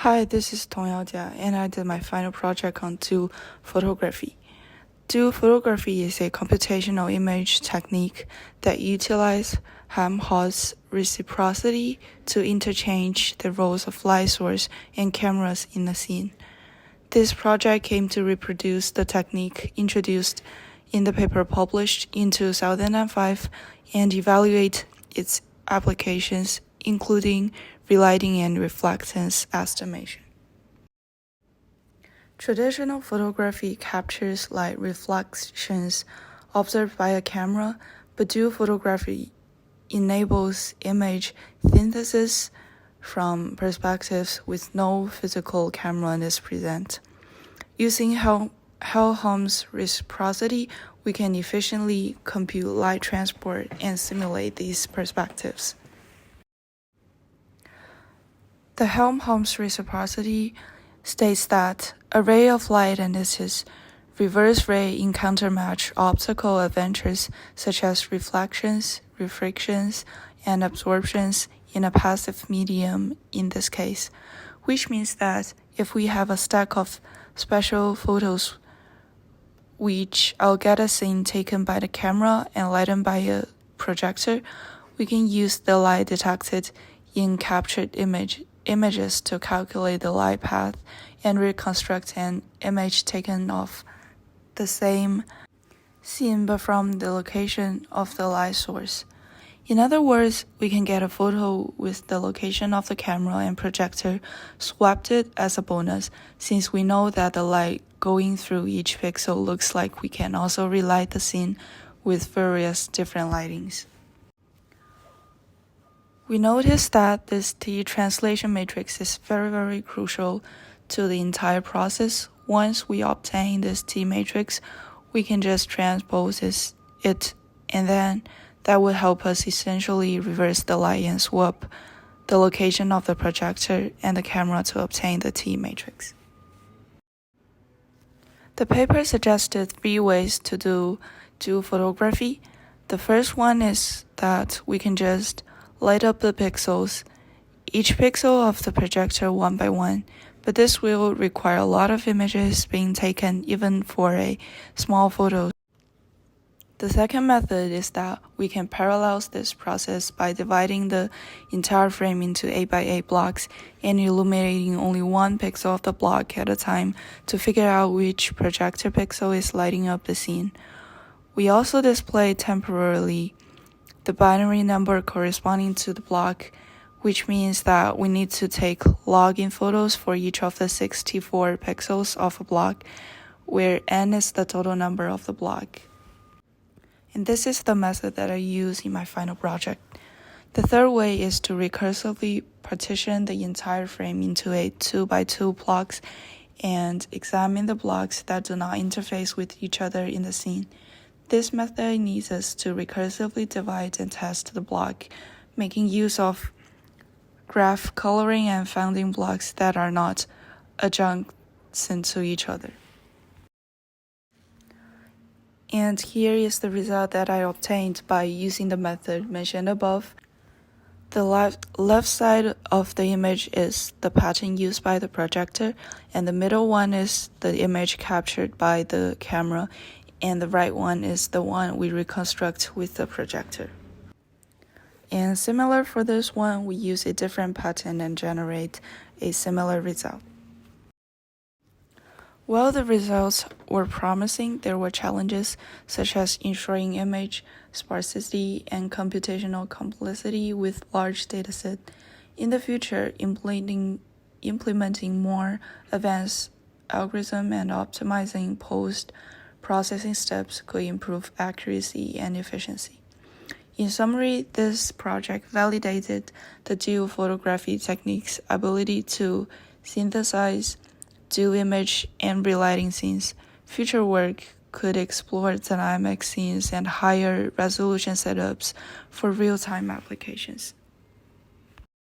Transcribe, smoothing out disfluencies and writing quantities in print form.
Hi, this is Tongyao, and I did my final project on dual photography. Dual photography is a computational image technique that utilizes Helmholtz reciprocity to interchange the roles of light source and cameras in the scene. This project came to reproduce the technique introduced in the paper published in 2005 and evaluate its applications, including relighting and reflectance estimation. Traditional photography captures light reflections observed by a camera, but dual photography enables image synthesis from perspectives with no physical camera is present. Using Helmholtz reciprocity, we can efficiently compute light transport and simulate these perspectives. The Helmholtz reciprocity states that a ray of light and its reverse ray encounter match optical adventures such as reflections, refractions, and absorptions in a passive medium in this case, which means that if we have a stack of special photos which I'll get a scene taken by the camera and lightened by a projector, we can use the light detected in captured images to calculate the light path and reconstruct an image taken of the same scene but from the location of the light source. In other words, we can get a photo with the location of the camera and projector swapped as a bonus, since we know that the light going through each pixel looks like we can also relight the scene with various different lightings. We notice that this T translation matrix is very crucial to the entire process. Once we obtain this T matrix, we can just transpose it, and then that would help us essentially reverse the light and swap the location of the projector and the camera to obtain the T matrix. The paper suggested 3 ways to do dual photography. The first one is that we can just light up the pixels, each pixel of the projector one by one, but this will require a lot of images being taken even for a small photo. The second method is that we can parallel this process by dividing the entire frame into 8 by 8 blocks and illuminating only one pixel of the block at a time to figure out which projector pixel is lighting up the scene. We also display temporarily the binary number corresponding to the block, which means that we need to take log-in photos for each of the 64 pixels of a block, where n is the total number of the block. And this is the method that I use in my final project. The third way is to recursively partition the entire frame into 2 by 2 blocks and examine the blocks that do not interface with each other in the scene. This method needs us to recursively divide and test the block, making use of graph coloring and founding blocks that are not adjacent to each other. And here is the result that I obtained by using the method mentioned above. The left side of the image is the pattern used by the projector, and the middle one is the image captured by the camera, and the right one is the one we reconstruct with the projector. And similar for this one, we use a different pattern and generate a similar result. While the results were promising, there were challenges such as ensuring image sparsity and computational complexity with large datasets. In the future, implementing more advanced algorithms and optimizing post-processing steps could improve accuracy and efficiency. In summary, this project validated the dual photography technique's ability to synthesize dual image and relighting scenes. Future work could explore dynamic scenes and higher resolution setups for real-time applications.